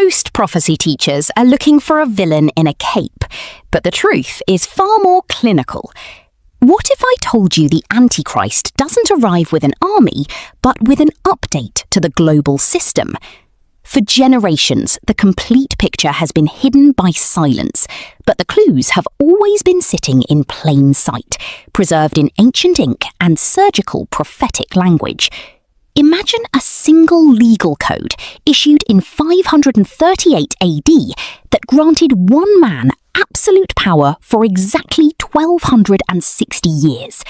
Most prophecy teachers are looking for a villain in a cape, but the truth is far more clinical. What if I told you the Antichrist doesn't arrive with an army, but with an update to the global system? For generations, the complete picture has been hidden by silence, but the clues have always been sitting in plain sight, preserved in ancient ink and surgical prophetic language. Imagine a single legal code issued in 538 AD that granted one man absolute power for exactly 1,260 years.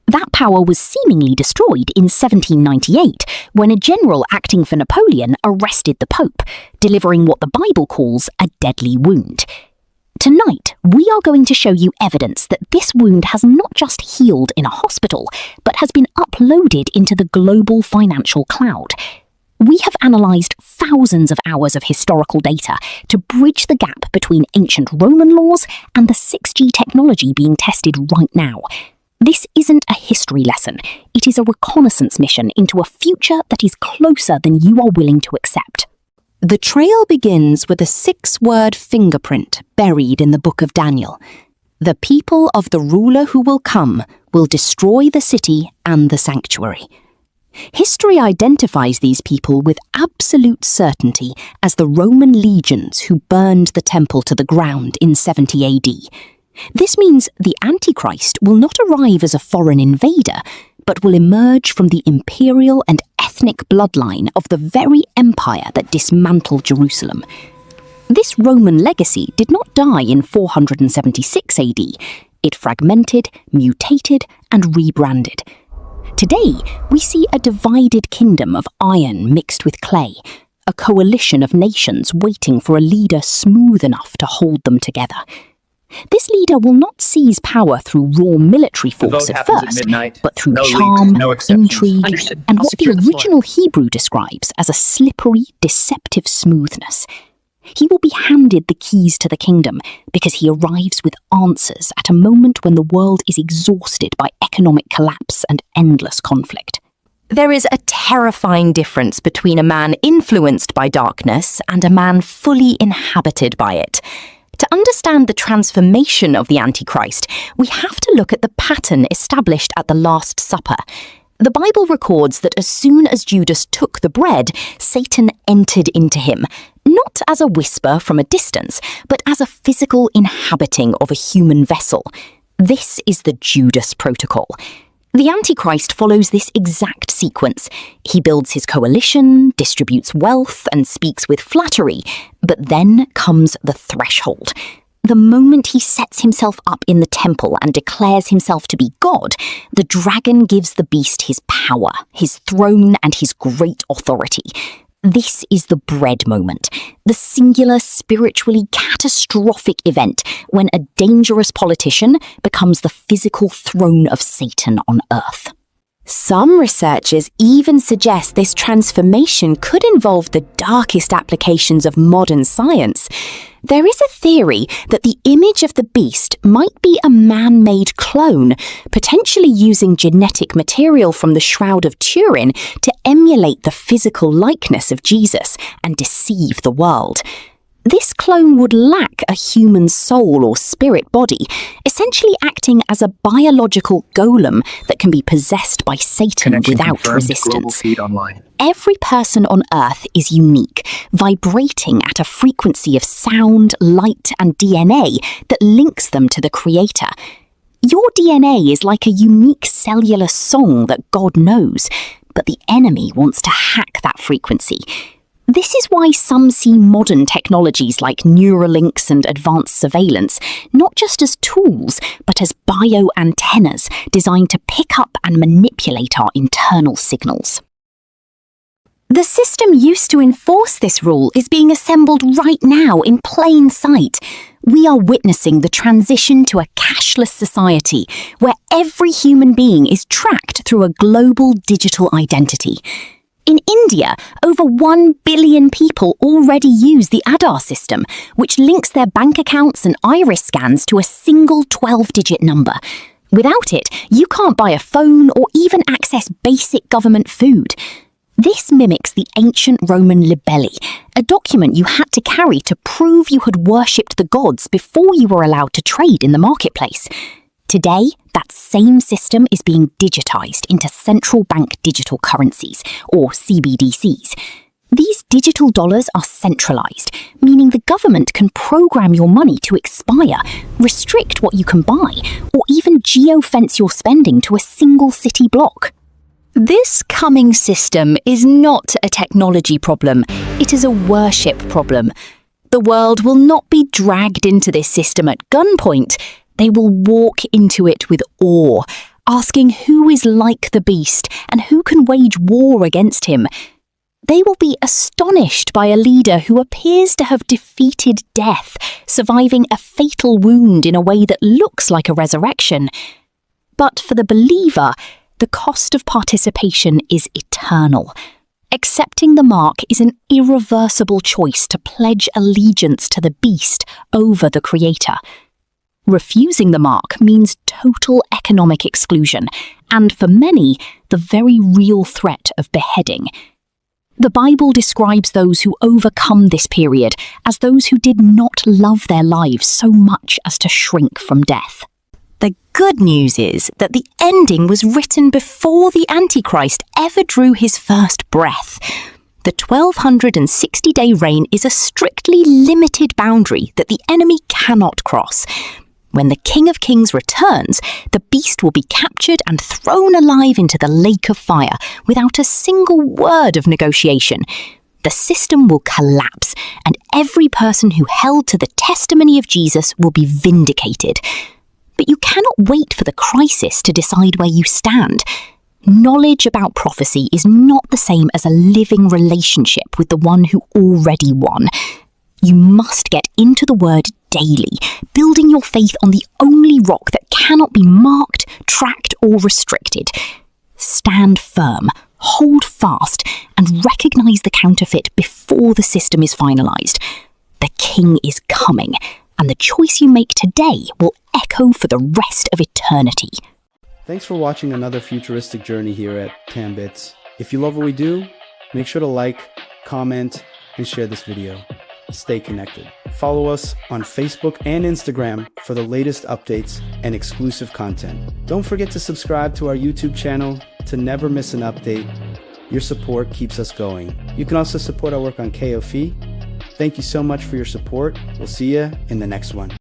That power was seemingly destroyed in 1798 when a general acting for Napoleon arrested the Pope, delivering what the Bible calls a deadly wound. Tonight, we are going to show you evidence that this wound has not just healed in a hospital, but has been uploaded into the global financial cloud. We have analysed thousands of hours of historical data to bridge the gap between ancient Roman laws and the 6G technology being tested right now. This isn't a history lesson, it is a reconnaissance mission into a future that is closer than you are willing to accept. The trail begins with a 6-word fingerprint buried in the book of Daniel. The people of the ruler who will come will destroy the city and the sanctuary. History identifies these people with absolute certainty as the Roman legions who burned the temple to the ground in 70 AD. This means the Antichrist will not arrive as a foreign invader, but will emerge from the imperial and ethnic bloodline of the very empire that dismantled Jerusalem. This Roman legacy did not die in 476 AD. It fragmented, mutated, and rebranded. Today, we see a divided kingdom of iron mixed with clay, a coalition of nations waiting for a leader smooth enough to hold them together. This leader will not seize power through raw military force at first, but through charm, intrigue, and what the original Hebrew describes as a slippery, deceptive smoothness. He will be handed the keys to the kingdom because he arrives with answers at a moment when the world is exhausted by economic collapse and endless conflict. There is a terrifying difference between a man influenced by darkness and a man fully inhabited by it. To understand the transformation of the Antichrist, we have to look at the pattern established at the Last Supper. The Bible records that as soon as Judas took the bread, Satan entered into him, not as a whisper from a distance, but as a physical inhabiting of a human vessel. This is the Judas protocol. The Antichrist follows this exact sequence. He builds his coalition, distributes wealth, and speaks with flattery. But then comes the threshold. The moment he sets himself up in the temple and declares himself to be God, the dragon gives the beast his power, his throne, and his great authority. This is the bread moment, the singular, spiritually catastrophic event when a dangerous politician becomes the physical throne of Satan on earth. Some researchers even suggest this transformation could involve the darkest applications of modern science. There is a theory that the image of the beast might be a man-made clone, potentially using genetic material from the Shroud of Turin to emulate the physical likeness of Jesus and deceive the world. This clone would lack a human soul or spirit body, essentially acting as a biological golem that can be possessed by Satan without resistance. Every person on Earth is unique, vibrating at a frequency of sound, light, and DNA that links them to the Creator. Your DNA is like a unique cellular song that God knows, but the enemy wants to hack that frequency. This is why some see modern technologies like Neuralinks and advanced surveillance not just as tools, but as bio-antennas designed to pick up and manipulate our internal signals. The system used to enforce this rule is being assembled right now in plain sight. We are witnessing the transition to a cashless society where every human being is tracked through a global digital identity. In India, over 1 billion people already use the Aadhaar system, which links their bank accounts and iris scans to a single 12-digit number. Without it, you can't buy a phone or even access basic government food. This mimics the ancient Roman libelli, a document you had to carry to prove you had worshipped the gods before you were allowed to trade in the marketplace. Today, that same system is being digitized into central bank digital currencies, or CBDCs. These digital dollars are centralized, meaning the government can program your money to expire, restrict what you can buy, or even geofence your spending to a single city block. This coming system is not a technology problem, it is a worship problem. The world will not be dragged into this system at gunpoint. They will walk into it with awe, asking who is like the beast and who can wage war against him. They will be astonished by a leader who appears to have defeated death, surviving a fatal wound in a way that looks like a resurrection. But for the believer, the cost of participation is eternal. Accepting the mark is an irreversible choice to pledge allegiance to the beast over the Creator. Refusing the mark means total economic exclusion, and for many, the very real threat of beheading. The Bible describes those who overcome this period as those who did not love their lives so much as to shrink from death. The good news is that the ending was written before the Antichrist ever drew his first breath. The 1260-day reign is a strictly limited boundary that the enemy cannot cross. When the King of Kings returns, the beast will be captured and thrown alive into the lake of fire without a single word of negotiation. The system will collapse, and every person who held to the testimony of Jesus will be vindicated. But you cannot wait for the crisis to decide where you stand. Knowledge about prophecy is not the same as a living relationship with the one who already won. You must get into the Word daily, building your faith on the only rock that cannot be marked, tracked, or restricted. Stand firm, hold fast, and recognize the counterfeit before the system is finalized. The King is coming, and the choice you make today will echo for the rest of eternity. Thanks for watching another futuristic journey here at Tam BytZ. If you love what we do, make sure to like, comment, and share this video. Stay connected. Follow us on Facebook and Instagram for the latest updates and exclusive content. Don't forget to subscribe to our YouTube channel to never miss an update. Your support keeps us going. You can also support our work on Ko-fi. Thank you so much for your support. We'll see you in the next one.